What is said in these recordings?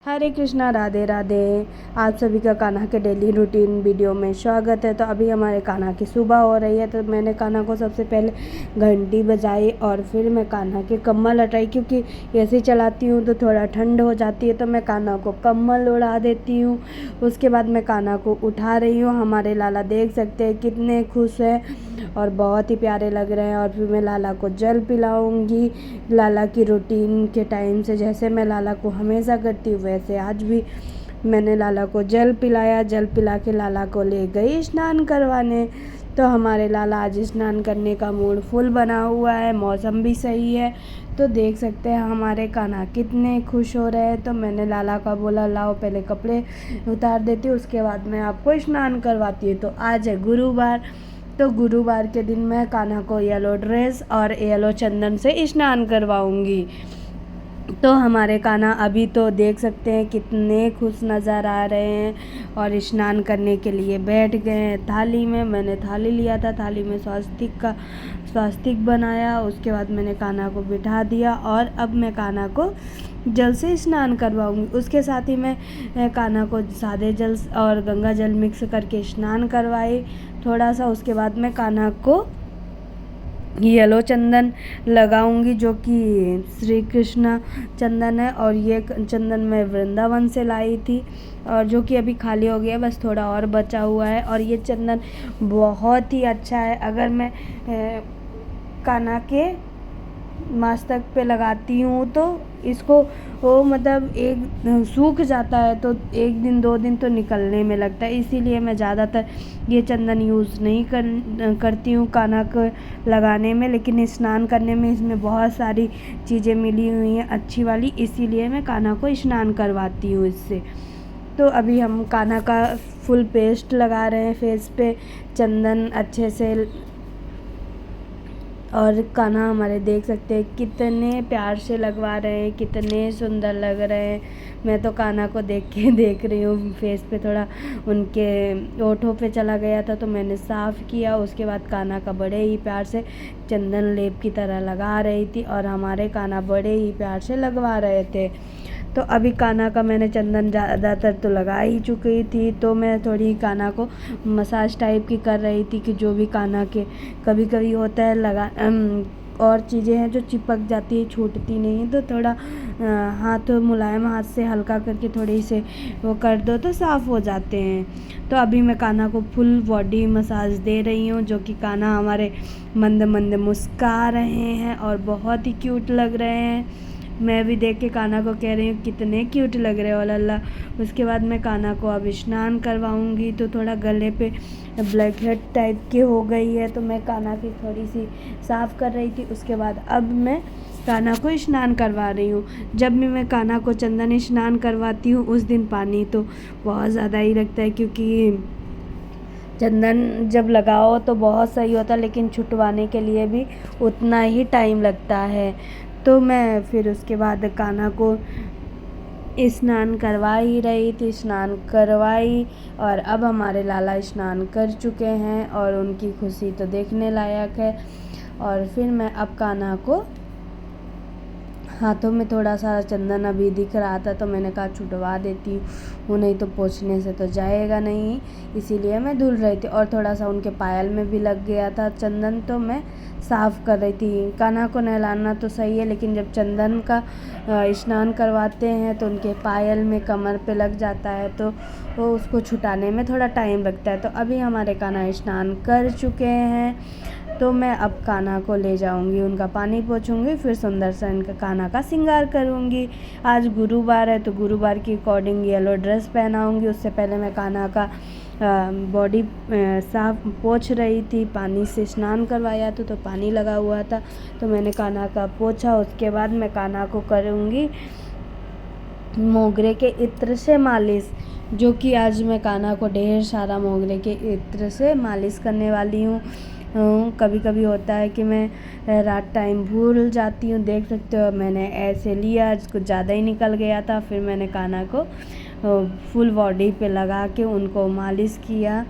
हरे कृष्णा, राधे राधे। आप सभी का कान्हा के डेली रूटीन वीडियो में स्वागत है। तो अभी हमारे कान्हा की सुबह हो रही है, तो मैंने कान्हा को सबसे पहले घंटी बजाई और फिर मैं कान्हा के कम्बल हटाई, क्योंकि ऐसे चलाती हूँ तो थोड़ा ठंड हो जाती है, तो मैं कान्हा को कम्बल उड़ा देती हूँ। उसके बाद मैं कान्हा को उठा रही हूँ। हमारे लाला देख सकते हैं कितने खुश हैं और बहुत ही प्यारे लग रहे हैं। और फिर मैं लाला को जल पिलाऊंगी लाला की रूटीन के टाइम से, जैसे मैं लाला को हमेशा करती हूँ वैसे आज भी मैंने लाला को जल पिलाया। जल पिला के लाला को ले गई स्नान करवाने। तो हमारे लाला आज स्नान करने का मूड फुल बना हुआ है, मौसम भी सही है, तो देख सकते हैं हमारे कान्हा कितने खुश हो रहे हैं। तो मैंने लाला का बोला लाओ पहले कपड़े उतार देती हूँ, उसके बाद मैं आपको स्नान करवाती हूँ। तो आज है गुरुवार, तो गुरुवार के दिन मैं कान्हा को येलो ड्रेस और येलो चंदन से स्नान करवाऊंगी। तो हमारे कान्हा अभी तो देख सकते हैं कितने खुश नज़र आ रहे हैं और स्नान करने के लिए बैठ गए हैं। थाली में मैंने थाली लिया था, थाली में स्वास्तिक बनाया। उसके बाद मैंने कान्हा को बिठा दिया और अब मैं कान्हा को जल से स्नान करवाऊंगी। उसके साथ ही मैं कान्हा को सादे जल और गंगा जल मिक्स करके स्नान करवाई थोड़ा सा। उसके बाद मैं कान्हा को येलो चंदन लगाऊंगी, जो कि श्री कृष्णा चंदन है, और ये चंदन मैं वृंदावन से लाई थी और जो कि अभी खाली हो गया, बस थोड़ा और बचा हुआ है। और ये चंदन बहुत ही अच्छा है। अगर मैं कान्हा के मस्तक पे लगाती हूँ तो इसको वो मतलब एक सूख जाता है, तो एक दिन दो दिन तो निकलने में लगता है, इसीलिए मैं ज़्यादातर ये चंदन यूज़ नहीं करती हूँ कान्हा को लगाने में। लेकिन स्नान करने में इसमें बहुत सारी चीज़ें मिली हुई हैं अच्छी वाली, इसीलिए मैं कान्हा को स्नान करवाती हूँ इससे। तो अभी हम कान्हा का फुल पेस्ट लगा रहे हैं फेस पे चंदन अच्छे से। और कान्हा हमारे देख सकते हैं कितने प्यार से लगवा रहे हैं, कितने सुंदर लग रहे हैं। मैं तो कान्हा को देख रही हूँ, फेस पे थोड़ा उनके ओठों पे चला गया था तो मैंने साफ़ किया। उसके बाद कान्हा का बड़े ही प्यार से चंदन लेप की तरह लगा रही थी और हमारे कान्हा बड़े ही प्यार से लगवा रहे थे। तो अभी कान्हा का मैंने चंदन ज़्यादातर तो लगा ही चुकी थी, तो मैं थोड़ी कान्हा को मसाज टाइप की कर रही थी, कि जो भी कान्हा के कभी कभी होता है लगा और चीज़ें हैं जो चिपक जाती है, छूटती नहीं है, तो थोड़ा हाथ मुलायम हाथ से हल्का करके थोड़ी से वो कर दो तो साफ़ हो जाते हैं। तो अभी मैं कान्हा को फुल बॉडी मसाज दे रही हूँ, जो कि कान्हा हमारे मंद मंद मुस्कुरा रहे हैं और बहुत ही क्यूट लग रहे हैं। मैं भी देख के कान्हा को कह रही हूँ कितने क्यूट लग रहे हो लल्ला। उसके बाद मैं कान्हा को अब स्नान करवाऊँगी। तो थोड़ा गले पे ब्लैक हेड टाइप की हो गई है, तो मैं कान्हा की थोड़ी सी साफ़ कर रही थी। उसके बाद अब मैं कान्हा को स्नान करवा रही हूँ। जब भी मैं कान्हा को चंदन स्नान करवाती हूँ उस दिन पानी तो बहुत ज़्यादा ही लगता है, क्योंकि चंदन जब लगाओ तो बहुत सही होता है, लेकिन छुटवाने के लिए भी उतना ही टाइम लगता है। तो मैं फिर उसके बाद कान्हा को स्नान करवा ही रही थी, स्नान करवाई और अब हमारे लाला स्नान कर चुके हैं और उनकी खुशी तो देखने लायक है। और फिर मैं अब कान्हा को हाथों में थोड़ा सा चंदन अभी दिख रहा था, तो मैंने कहा छुटवा देती हूँ, नहीं तो पोंछने से तो जाएगा नहीं, इसीलिए मैं धुल रही थी। और थोड़ा सा उनके पायल में भी लग गया था चंदन, तो मैं साफ़ कर रही थी। कान्हा को नहलाना तो सही है, लेकिन जब चंदन का स्नान करवाते हैं तो उनके पायल में कमर पे लग जाता है, तो वो उसको छुटाने में थोड़ा टाइम लगता है। तो अभी हमारे कान्हा स्नान कर चुके हैं, तो मैं अब कान्हा को ले जाऊंगी, उनका पानी पोंछूंगी, फिर सुंदर सा इनका कान्हा का श्रृंगार करूंगी। आज गुरुवार है तो गुरुवार के अकॉर्डिंग येलो ड्रेस पहनाऊंगी। उससे पहले मैं कान्हा का बॉडी साफ पोंछ रही थी, पानी से स्नान करवाया तो पानी लगा हुआ था, तो मैंने कान्हा का पोंछा। उसके बाद मैं कान्हा को करूँगी मोगरे के इत्र से मालिश, जो कि आज मैं कान्हा को ढेर सारा मोगरे के इत्र से मालिश करने वाली हूँ। कभी कभी होता है कि मैं रात टाइम भूल जाती हूँ, देख सकते हो मैंने ऐसे लिया, कुछ ज़्यादा ही निकल गया था। फिर मैंने कान्हा को फुल बॉडी पे लगा के उनको मालिश किया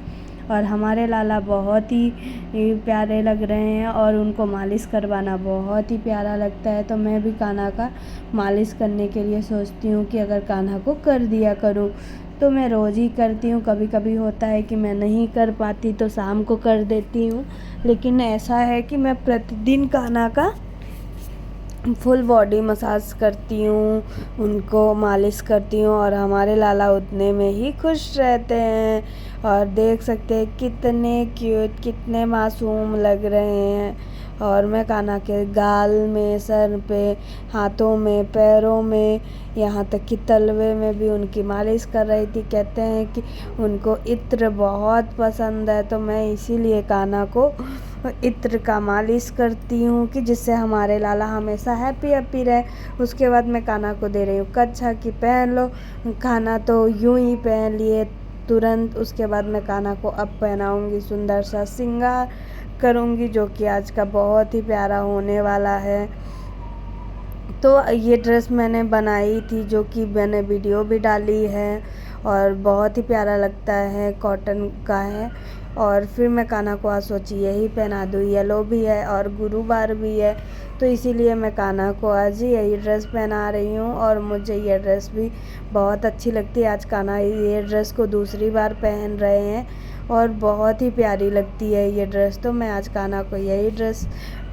और हमारे लाला बहुत ही प्यारे लग रहे हैं और उनको मालिश करवाना बहुत ही प्यारा लगता है। तो मैं भी कान्हा का मालिश करने के लिए सोचती हूँ कि अगर कान्हा को कर दिया करूँ, तो मैं रोज़ ही करती हूँ। कभी कभी होता है कि मैं नहीं कर पाती तो शाम को कर देती हूँ, लेकिन ऐसा है कि मैं प्रतिदिन कान्हा का फुल बॉडी मसाज करती हूँ, उनको मालिश करती हूँ और हमारे लाला उतने में ही खुश रहते हैं। और देख सकते हैं कितने क्यूट, कितने मासूम लग रहे हैं। और मैं कान्हा के गाल में, सर पे, हाथों में, पैरों में, यहाँ तक कि तलवे में भी उनकी मालिश कर रही थी। कहते हैं कि उनको इत्र बहुत पसंद है, तो मैं इसीलिए कान्हा को इत्र का मालिश करती हूँ कि जिससे हमारे लाला हमेशा हैप्पी हैप्पी रहे। उसके बाद मैं कान्हा को दे रही हूँ कच्छा कि पहन लो। कान्हा तो यूं ही पहन लिए तुरंत। उसके बाद मैं कान्हा को अब पहनाऊँगी, सुंदर सा श्रृंगार करूँगी, जो कि आज का बहुत ही प्यारा होने वाला है। तो ये ड्रेस मैंने बनाई थी, जो कि मैंने वीडियो भी डाली है और बहुत ही प्यारा लगता है, कॉटन का है। और फिर मैं कान्हा को आज सोची यही पहना दूँ, येलो भी है और गुरुवार भी है, तो इसीलिए मैं कान्हा को आज यही ड्रेस पहना रही हूँ। और मुझे ये ड्रेस भी बहुत अच्छी लगती है। आज कान्हा ये ड्रेस को दूसरी बार पहन रहे हैं और बहुत ही प्यारी लगती है ये ड्रेस। तो मैं आज कान्हा को यही ड्रेस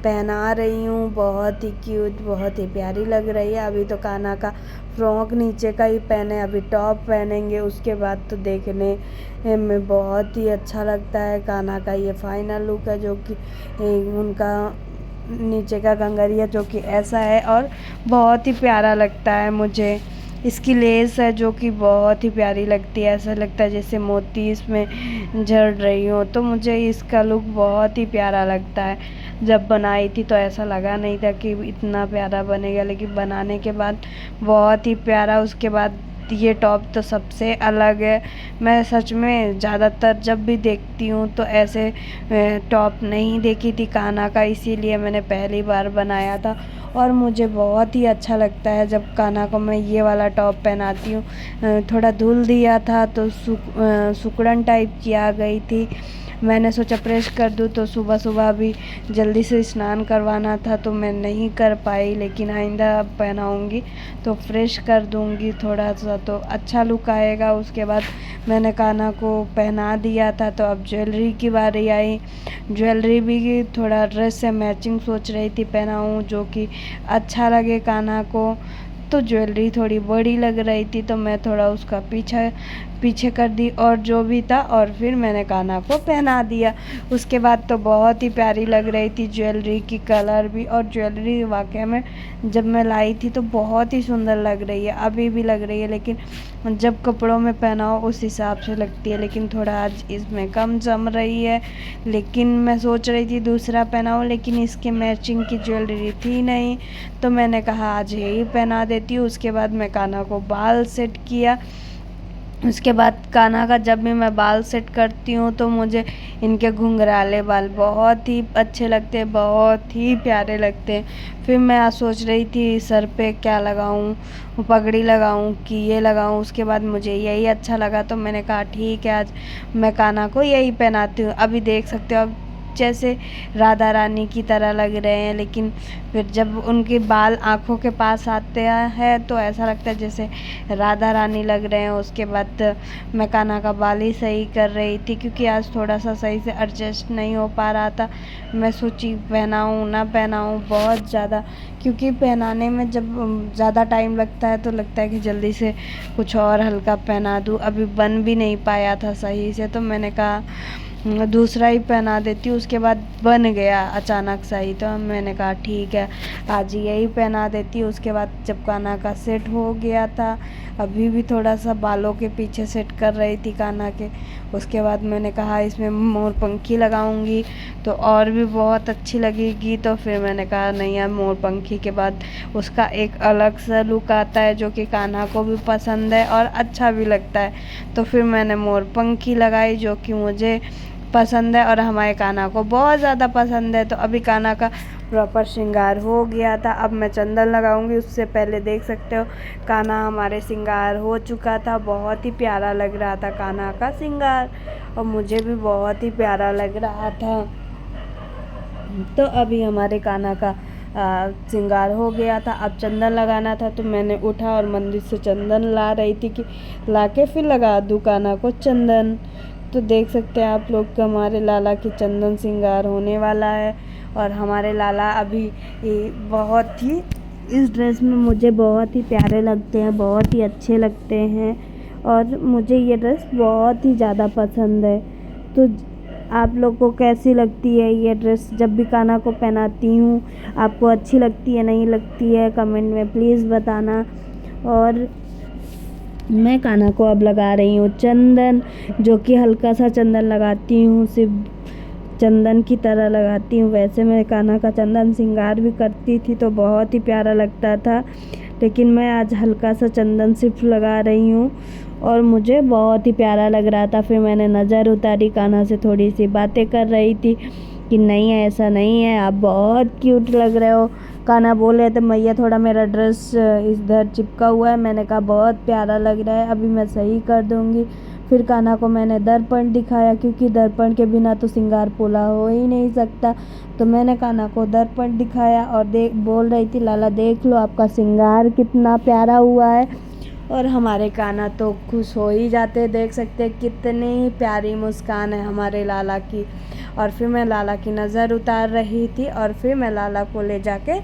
पहना रही हूँ। बहुत ही क्यूट, बहुत ही प्यारी लग रही है। अभी तो कान्हा का फ्रॉक नीचे का ही पहने, अभी टॉप पहनेंगे, उसके बाद तो देखने में बहुत ही अच्छा लगता है। कान्हा का ये फाइनल लुक है, जो कि उनका नीचे का कंगरिया जो कि ऐसा है और बहुत ही प्यारा लगता है मुझे। इसकी लेस है जो कि बहुत ही प्यारी लगती है, ऐसा लगता है जैसे मोती इसमें झड़ रही हो। तो मुझे इसका लुक बहुत ही प्यारा लगता है। जब बनाई थी तो ऐसा लगा नहीं था कि इतना प्यारा बनेगा, लेकिन बनाने के बाद बहुत ही प्यारा। उसके बाद ये टॉप तो सबसे अलग है। मैं सच में ज़्यादातर जब भी देखती हूँ तो ऐसे टॉप नहीं देखी थी कान्हा का, इसीलिए मैंने पहली बार बनाया था। और मुझे बहुत ही अच्छा लगता है जब कान्हा को मैं ये वाला टॉप पहनाती हूँ। थोड़ा धुल दिया था तो सुकड़न टाइप की आ गई थी। मैंने सोचा प्रेस कर दूँ, तो सुबह सुबह भी जल्दी से स्नान करवाना था तो मैं नहीं कर पाई, लेकिन आइंदा अब पहनाऊँगी तो फ्रेश कर दूँगी थोड़ा सा, तो अच्छा लुक आएगा। उसके बाद मैंने कान्हा को पहना दिया था, तो अब ज्वेलरी की बारी आई। ज्वेलरी भी थोड़ा ड्रेस से मैचिंग सोच रही थी पहनाऊँ, जो कि अच्छा लगे कान्हा को। तो ज्वेलरी थोड़ी बड़ी लग रही थी, तो मैं थोड़ा उसका पीछे कर दी और जो भी था, और फिर मैंने कान्हा को पहना दिया। उसके बाद तो बहुत ही प्यारी लग रही थी ज्वेलरी की कलर भी, और ज्वेलरी वाकई में जब मैं लाई थी तो बहुत ही सुंदर लग रही है, अभी भी लग रही है, लेकिन जब कपड़ों में पहनाओ उस हिसाब से लगती है। लेकिन थोड़ा आज इसमें कम जम रही है, लेकिन मैं सोच रही थी दूसरा पहनाऊँ, लेकिन इसके मैचिंग की ज्वेलरी थी नहीं, तो मैंने कहा आज यही पहना देती हूँ। उसके बाद मैं कान्हा को बाल सेट किया। उसके बाद कान्हा का जब भी मैं बाल सेट करती हूँ तो मुझे इनके घुंघराले बाल बहुत ही अच्छे लगते हैं, बहुत ही प्यारे लगते हैं। फिर मैं आज सोच रही थी सर पे क्या लगाऊँ, पगड़ी लगाऊँ कि ये लगाऊँ। उसके बाद मुझे यही अच्छा लगा, तो मैंने कहा ठीक है आज मैं कान्हा को यही पहनाती हूँ। अभी देख सकते हो अब जैसे राधा रानी की तरह लग रहे हैं, लेकिन फिर जब उनके बाल आँखों के पास आते हैं तो ऐसा लगता है जैसे राधा रानी लग रहे हैं। उसके बाद मैं कान्हा का बाल ही सही कर रही थी, क्योंकि आज थोड़ा सा सही से एडजस्ट नहीं हो पा रहा था। मैं सोची पहनाऊँ ना पहनाऊँ बहुत ज़्यादा, क्योंकि पहनाने में जब ज़्यादा टाइम लगता है तो लगता है कि जल्दी से कुछ और हल्का पहना दूँ। अभी बन भी नहीं पाया था सही से, तो मैंने कहा दूसरा ही पहना देती हूँ। उसके बाद बन गया अचानक सा ही, तो मैंने कहा ठीक है आज यही पहना देती हूँ। उसके बाद जब कान्हा का सेट हो गया था, अभी भी थोड़ा सा बालों के पीछे सेट कर रही थी कान्हा के। उसके बाद मैंने कहा इसमें मोरपंखी लगाऊंगी तो और भी बहुत अच्छी लगेगी, तो फिर मैंने कहा नहीं यार, मोरपंखी के बाद उसका एक अलग सा लुक आता है जो कि कान्हा को भी पसंद है और अच्छा भी लगता है। तो फिर मैंने मोरपंखी लगाई, जो कि मुझे पसंद है और हमारे कान्हा को बहुत ज़्यादा पसंद है। तो अभी कान्हा का प्रॉपर श्रृंगार हो गया था। अब मैं चंदन लगाऊंगी। उससे पहले देख सकते हो कान्हा हमारे श्रृंगार हो चुका था। बहुत ही प्यारा लग रहा था कान्हा का श्रृंगार और मुझे भी बहुत ही प्यारा लग रहा था। तो अभी हमारे कान्हा का श्रृंगार हो गया था। अब चंदन लगाना था तो मैंने उठा और मंदिर से चंदन ला रही थी कि लाके फिर लगा दूँ कान्हा को चंदन। तो देख सकते हैं आप लोग कि हमारे लाला की चंदन श्रृंगार होने वाला है और हमारे लाला अभी बहुत ही इस ड्रेस में मुझे बहुत ही प्यारे लगते हैं, बहुत ही अच्छे लगते हैं और मुझे ये ड्रेस बहुत ही ज़्यादा पसंद है। तो आप लोग को कैसी लगती है ये ड्रेस? जब भी कान्हा को पहनाती हूँ आपको अच्छी लगती है नहीं लगती है कमेंट में प्लीज़ बताना। और मैं कान्हा को अब लगा रही हूँ चंदन, जो कि हल्का सा चंदन लगाती हूँ, सिर्फ चंदन की तरह लगाती हूँ। वैसे मैं कान्हा का चंदन श्रृंगार भी करती थी तो बहुत ही प्यारा लगता था, लेकिन मैं आज हल्का सा चंदन सिर्फ लगा रही हूँ और मुझे बहुत ही प्यारा लग रहा था। फिर मैंने नज़र उतारी, कान्हा से थोड़ी सी बातें कर रही थी कि नहीं ऐसा नहीं है, आप बहुत क्यूट लग रहे हो। कान्हा बोल रहे थे मैया थोड़ा मेरा ड्रेस इधर चिपका हुआ है। मैंने कहा बहुत प्यारा लग रहा है, अभी मैं सही कर दूँगी। फिर कान्हा को मैंने दर्पण दिखाया, क्योंकि दर्पण के बिना तो श्रृंगार पूरा हो ही नहीं सकता। तो मैंने कान्हा को दर्पण दिखाया और बोल रही थी लाला देख लो आपका श्रृंगार कितना प्यारा हुआ है। और हमारे कान्हा तो खुश हो ही जाते, देख सकते हैं कितनी ही प्यारी मुस्कान है हमारे लाला की। और फिर मैं लाला की नज़र उतार रही थी और फिर मैं लाला को ले जाके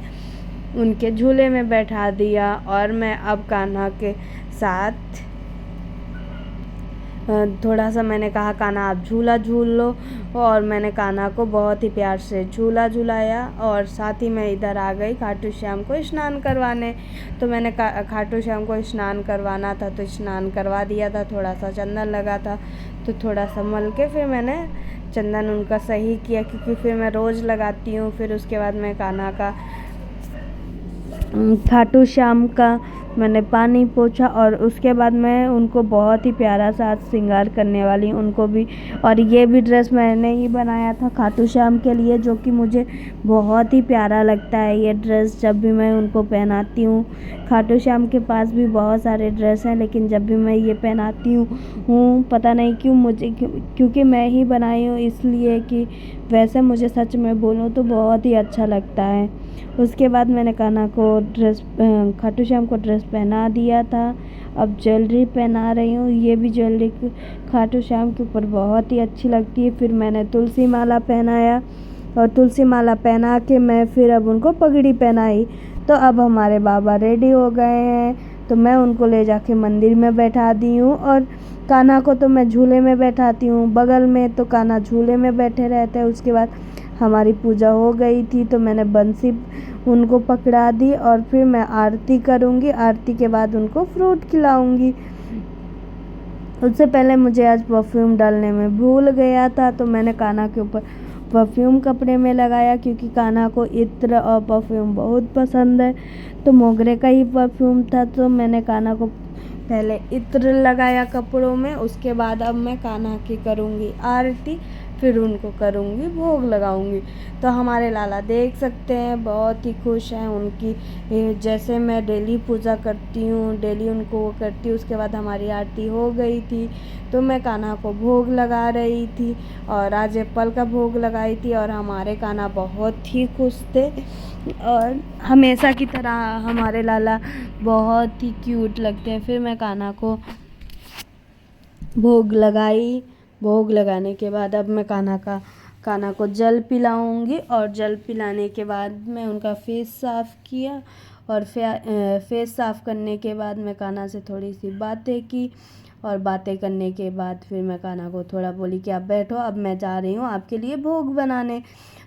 उनके झूले में बैठा दिया और मैं अब कान्हा के साथ थोड़ा सा मैंने कहा कान्हा आप झूला झूल लो और मैंने कान्हा को बहुत ही प्यार से झूला झुलाया। और साथ ही मैं इधर आ गई खाटू श्याम को स्नान करवाने। तो मैंने खाटू श्याम को स्नान करवाना था तो स्नान करवा दिया था। थोड़ा सा चंदन लगा था तो थोड़ा सा मल के फिर मैंने चंदन उनका सही किया, क्योंकि फिर मैं रोज़ लगाती हूँ। फिर उसके बाद मैं कान्हा का खाटू श्याम का मैंने पानी पोंछा और उसके बाद मैं उनको बहुत ही प्यारा सा श्रृंगार करने वाली हूँ उनको भी। और ये भी ड्रेस मैंने ही बनाया था खाटू श्याम के लिए, जो कि मुझे बहुत ही प्यारा लगता है ये ड्रेस जब भी मैं उनको पहनाती हूँ। खाटू श्याम के पास भी बहुत सारे ड्रेस हैं, लेकिन जब भी मैं ये पहनाती हूँ पता नहीं क्यों मुझे, क्योंकि मैं ही बनाई हूँ इसलिए कि वैसे मुझे सच में बोलूँ तो बहुत ही अच्छा लगता है। उसके बाद मैंने कान्हा को खाटू श्याम को ड्रेस पहना दिया था। अब ज्वेलरी पहना रही हूँ। ये भी ज्वेलरी खाटू श्याम के ऊपर बहुत ही अच्छी लगती है। फिर मैंने तुलसी माला पहनाया और तुलसी माला पहना के मैं फिर अब उनको पगड़ी पहनाई। तो अब हमारे बाबा रेडी हो गए हैं तो मैं उनको ले जाके मंदिर में बैठा दी हूँ और कान्हा को तो मैं झूले में बैठाती हूँ बगल में, तो कान्हा झूले में बैठे रहते हैं। उसके बाद हमारी पूजा हो गई थी तो मैंने बंसी उनको पकड़ा दी और फिर मैं आरती करूँगी। आरती के बाद उनको फ्रूट खिलाऊँगी। उससे पहले मुझे आज परफ्यूम डालने में भूल गया था तो मैंने कान्हा के ऊपर परफ्यूम कपड़े में लगाया, क्योंकि कान्हा को इत्र और परफ्यूम बहुत पसंद है। तो मोगरे का ही परफ्यूम था तो मैंने कान्हा को पहले इत्र लगाया कपड़ों में। उसके बाद अब मैं कान्हा की करूँगी आरती, फिर उनको करूँगी भोग लगाऊँगी। तो हमारे लाला देख सकते हैं बहुत ही खुश हैं। उनकी जैसे मैं डेली पूजा करती हूँ, डेली उनको वो करती हूँ। उसके बाद हमारी आरती हो गई थी तो मैं कान्हा को भोग लगा रही थी और आज एप्पल का भोग लगाई थी। और हमारे कान्हा बहुत ही खुश थे और हमेशा की तरह हमारे लाला बहुत ही क्यूट लगते हैं। फिर मैं कान्हा को भोग लगाई। भोग लगाने के बाद अब मैं कान्हा को जल पिलाऊंगी और जल पिलाने के बाद मैं उनका फेस साफ़ किया और फेस साफ़ करने के बाद मैं कान्हा से थोड़ी सी बातें की और बातें करने के बाद फिर मैं कान्हा को थोड़ा बोली कि आप बैठो, अब मैं जा रही हूँ आपके लिए भोग बनाने।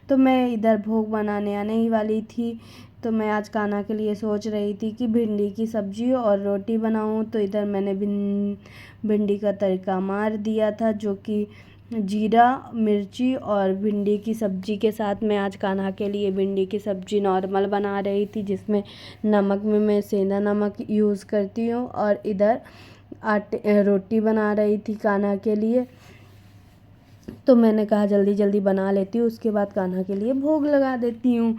तो मैं इधर भोग बनाने आने ही वाली थी। तो मैं आज कान्हा के लिए सोच रही थी कि भिंडी की सब्ज़ी और रोटी बनाऊँ। तो इधर मैंने भिंडी का तड़का मार दिया था, जो कि जीरा मिर्ची और भिंडी की सब्ज़ी के साथ मैं आज कान्हा के लिए भिंडी की सब्ज़ी नॉर्मल बना रही थी, जिसमें नमक में मैं सेंधा नमक यूज़ करती हूँ। और इधर रोटी बना रही थी कान्हा के लिए। तो मैंने कहा जल्दी जल्दी बना लेती हूँ, उसके बाद कान्हा के लिए भोग लगा देती हूँ।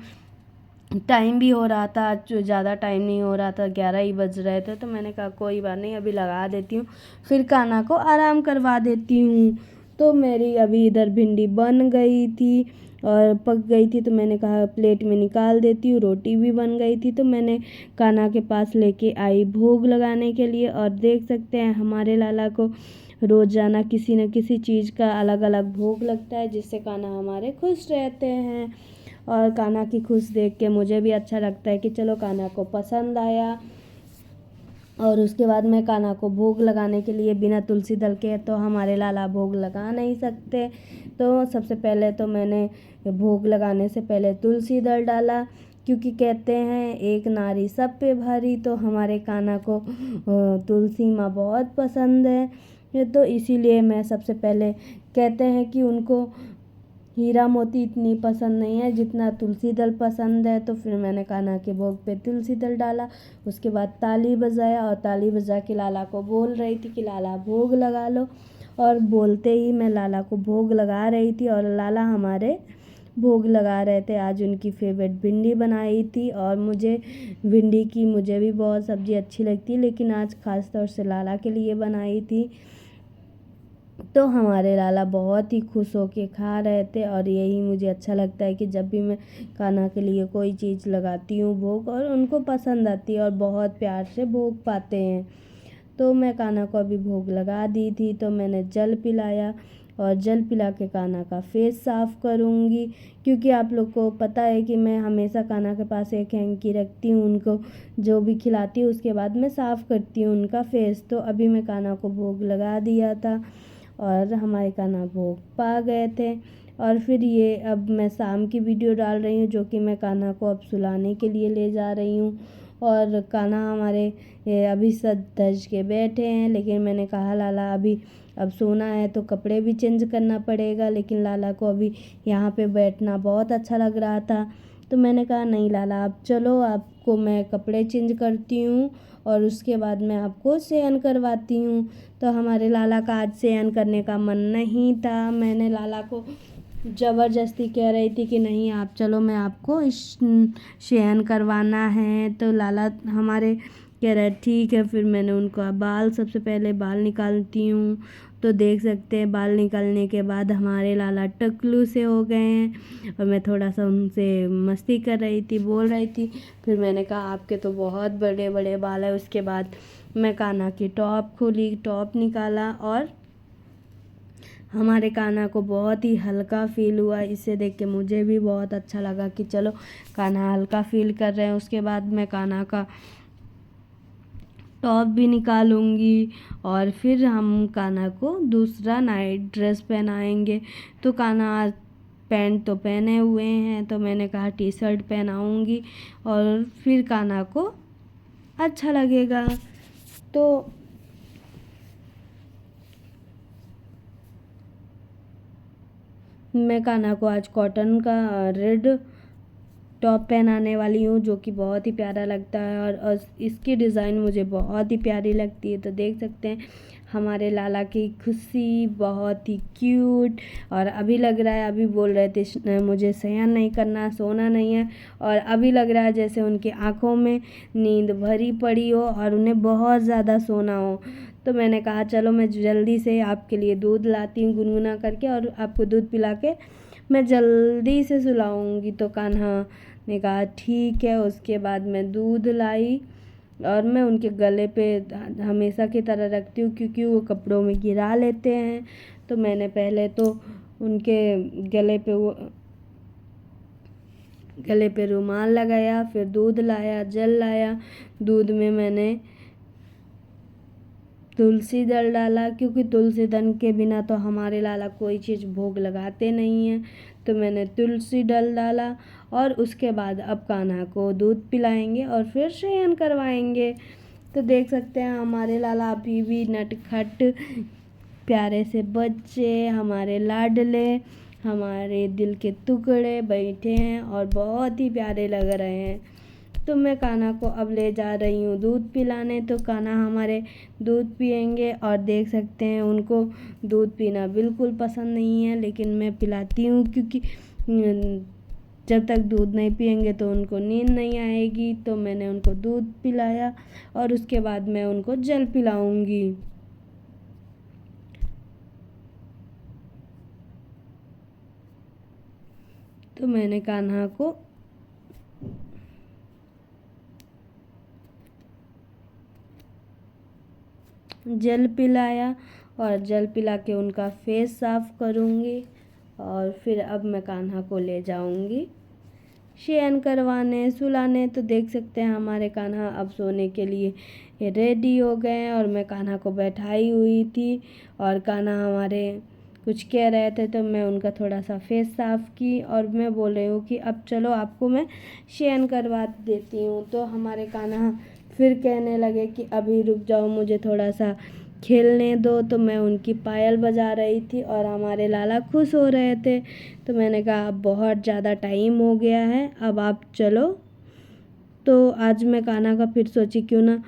टाइम भी हो रहा था, जो ज़्यादा टाइम नहीं हो रहा था, 11 ही बज रहे थे, तो मैंने कहा कोई बात नहीं, अभी लगा देती हूँ, फिर कान्हा को आराम करवा देती हूँ। तो मेरी अभी इधर भिंडी बन गई थी और पक गई थी, तो मैंने कहा प्लेट में निकाल देती हूँ। रोटी भी बन गई थी, तो मैंने कान्हा के पास लेके आई भोग लगाने के लिए। और देख सकते हैं हमारे लाला को रोज़ाना किसी न किसी चीज़ का अलग अलग भोग लगता है, जिससे कान्हा हमारे खुश रहते हैं। और कान्हा की खुश देख के मुझे भी अच्छा लगता है कि चलो कान्हा को पसंद आया। और उसके बाद मैं कान्हा को भोग लगाने के लिए बिना तुलसी दल के तो हमारे लाला भोग लगा नहीं सकते, तो सबसे पहले तो मैंने भोग लगाने से पहले तुलसी दल डाला, क्योंकि कहते हैं एक नारी सब पे भारी। तो हमारे कान्हा को तुलसी माँ बहुत पसंद है, तो इसीलिए मैं सबसे पहले, कहते हैं कि उनको हीरा मोती इतनी पसंद नहीं है जितना तुलसी दल पसंद है। तो फिर मैंने कान्हा के भोग पे तुलसी दल डाला। उसके बाद ताली बजाया और ताली बजा के लाला को बोल रही थी कि लाला भोग लगा लो। और बोलते ही मैं लाला को भोग लगा रही थी और लाला हमारे भोग लगा रहे थे। आज उनकी फेवरेट भिंडी बनाई थी और मुझे भी बहुत सब्ज़ी अच्छी लगती है, लेकिन आज ख़ास तौर से लाला के लिए बनाई थी। तो हमारे लाला बहुत ही खुश होके खा रहे थे। और यही मुझे अच्छा लगता है कि जब भी मैं कान्हा के लिए कोई चीज़ लगाती हूँ भोग, और उनको पसंद आती है और बहुत प्यार से भोग पाते हैं। तो मैं कान्हा को अभी भोग लगा दी थी, तो मैंने जल पिलाया और जल पिला के कान्हा का फेस साफ़ करूँगी, क्योंकि आप लोग को पता है कि मैं हमेशा कान्हा के पास एक हैंकी रखती हूँ, उनको जो भी खिलाती हूँ उसके बाद मैं साफ़ करती हूँ उनका फेस। तो अभी मैं कान्हा को भोग लगा दिया था और हमारे कान्हा भोग पा गए थे। और फिर ये अब मैं शाम की वीडियो डाल रही हूँ, जो कि मैं कान्हा को अब सुलाने के लिए ले जा रही हूँ। और कान्हा हमारे अभी सज धज के बैठे हैं, लेकिन मैंने कहा लाला अभी अब सोना है तो कपड़े भी चेंज करना पड़ेगा, लेकिन लाला को अभी यहाँ पे बैठना बहुत अच्छा लग रहा था। तो मैंने कहा नहीं लाला, अब चलो, आपको मैं कपड़े चेंज करती हूँ और उसके बाद मैं आपको शयन करवाती हूँ। तो हमारे लाला का आज शयन करने का मन नहीं था। मैंने लाला को ज़बरदस्ती कह रही थी कि नहीं आप चलो, मैं आपको शयन करवाना है। तो लाला हमारे कह रहे ठीक है। फिर मैंने उनका सबसे पहले बाल निकालती हूँ। तो देख सकते हैं बाल निकालने के बाद हमारे लाला टकलू से हो गए हैं। और मैं थोड़ा सा उनसे मस्ती कर रही थी, बोल रही थी। फिर मैंने कहा आपके तो बहुत बड़े बड़े बाल है। उसके बाद मैं कान्हा की टॉप खोली, टॉप निकाला और हमारे कान्हा को बहुत ही हल्का फील हुआ। इसे देख के मुझे भी बहुत अच्छा लगा कि चलो कान्हा हल्का फील कर रहे हैं। उसके बाद मैं कान्हा का टॉप भी निकालूंगी और फिर हम कान्हा को दूसरा नाइट ड्रेस पहनाएंगे। तो कान्हा पैंट तो पहने हुए हैं, तो मैंने कहा टी शर्ट पहनाऊंगी और फिर कान्हा को अच्छा लगेगा। तो मैं कान्हा को आज कॉटन का रेड टॉप पहनाने वाली हूँ, जो कि बहुत ही प्यारा लगता है और इसकी डिज़ाइन मुझे बहुत ही प्यारी लगती है। तो देख सकते हैं हमारे लाला की खुशी बहुत ही क्यूट। और अभी लग रहा है, अभी बोल रहे थे मुझे शयन नहीं करना, सोना नहीं है, और अभी लग रहा है जैसे उनकी आँखों में नींद भरी पड़ी हो और उन्हें बहुत ज़्यादा सोना हो। तो मैंने कहा चलो मैं जल्दी से आपके लिए दूध लाती हूँ गुनगुना करके, और आपको दूध पिला के मैं जल्दी से सुलाऊंगी। तो कान्हा ने कहा ठीक है। उसके बाद मैं दूध लाई और मैं उनके गले पे हमेशा की तरह रखती हूँ, क्योंकि वो कपड़ों में गिरा लेते हैं। तो मैंने पहले तो उनके गले पे रुमाल लगाया, फिर दूध लाया, जल लाया। दूध में मैंने तुलसी दल डाला, क्योंकि तुलसी दल के बिना तो हमारे लाला कोई चीज़ भोग लगाते नहीं हैं। तो मैंने तुलसी दल डाला और उसके बाद अब कान्हा को दूध पिलाएंगे और फिर शयन करवाएंगे। तो देख सकते हैं हमारे लाला अभी भी नटखट प्यारे से बच्चे, हमारे लाडले, हमारे दिल के टुकड़े बैठे हैं और बहुत ही प्यारे लग रहे हैं। तो मैं कान्हा को अब ले जा रही हूँ दूध पिलाने। तो कान्हा हमारे दूध पियेंगे और देख सकते हैं उनको दूध पीना बिल्कुल पसंद नहीं है, लेकिन मैं पिलाती हूँ क्योंकि जब तक दूध नहीं पियेंगे तो उनको नींद नहीं आएगी। तो मैंने उनको दूध पिलाया और उसके बाद मैं उनको जल पिलाऊंगी। तो मैंने कान्हा को जल पिलाया और जल पिला के उनका फेस साफ करूँगी और फिर अब मैं कान्हा को ले जाऊँगी शयन करवाने सुलाने। तो देख सकते हैं हमारे कान्हा अब सोने के लिए रेडी हो गए हैं और मैं कान्हा को बैठाई हुई थी और कान्हा हमारे कुछ कह रहे थे तो मैं उनका थोड़ा सा फेस साफ की और मैं बोल रही हूँ कि अब चलो आपको मैं शयन करवा देती हूँ। तो हमारे कान्हा फिर कहने लगे कि अभी रुक जाओ, मुझे थोड़ा सा खेलने दो। तो मैं उनकी पायल बजा रही थी और हमारे लाला खुश हो रहे थे। तो मैंने कहा अब बहुत ज़्यादा टाइम हो गया है, अब आप चलो। तो आज मैं कान्हा का फिर सोची क्यों ना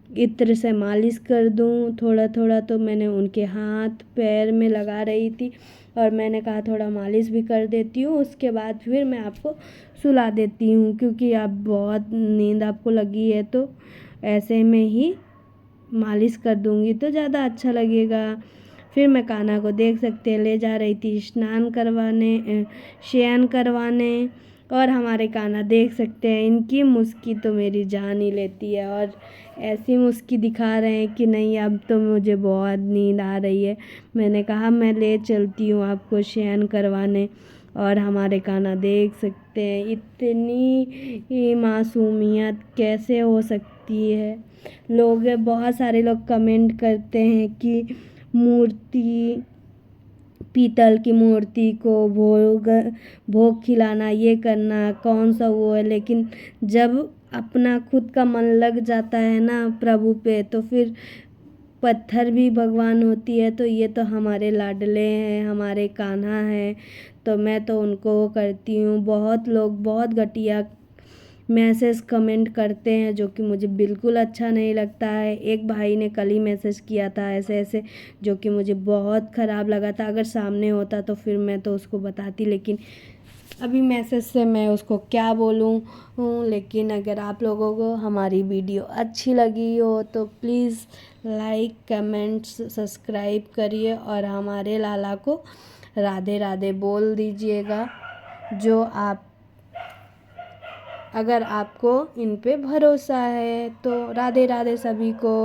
इत्र से मालिश कर दूं थोड़ा थोड़ा। तो मैंने उनके हाथ पैर में लगा रही थी और मैंने कहा थोड़ा मालिश भी कर देती हूँ, उसके बाद फिर मैं आपको सुला देती हूँ क्योंकि आप बहुत नींद आपको लगी है। तो ऐसे में ही मालिश कर दूँगी तो ज़्यादा अच्छा लगेगा। फिर मैं कान्हा को देख सकते हैं ले जा रही थी स्नान करवाने शयन करवाने और हमारे कान्हा देख सकते हैं इनकी मुस्की तो मेरी जान ही लेती है और ऐसी मुस्की दिखा रहे हैं कि नहीं अब तो मुझे बहुत नींद आ रही है। मैंने कहा मैं ले चलती हूँ आपको शयन करवाने और हमारे कान्हा देख सकते हैं इतनी मासूमियत कैसे हो सकती है। बहुत सारे लोग कमेंट करते हैं कि मूर्ति पीतल की मूर्ति को भोग खिलाना ये करना कौन सा वो है, लेकिन जब अपना खुद का मन लग जाता है ना प्रभु पे तो फिर पत्थर भी भगवान होती है। तो ये तो हमारे लाडले हैं, हमारे कान्हा हैं, तो मैं तो उनको करती हूँ। बहुत लोग बहुत घटिया मैसेज कमेंट करते हैं जो कि मुझे बिल्कुल अच्छा नहीं लगता है। एक भाई ने कल ही मैसेज किया था ऐसे ऐसे जो कि मुझे बहुत ख़राब लगा था। अगर सामने होता तो फिर मैं तो उसको बताती, लेकिन अभी मैसेज से मैं उसको क्या बोलूँ। लेकिन अगर आप लोगों को हमारी वीडियो अच्छी लगी हो तो प्लीज़ लाइक कमेंट्स सब्सक्राइब करिए और हमारे लाला को राधे राधे बोल दीजिएगा जो आप अगर आपको इन पे भरोसा है। तो राधे राधे सभी को।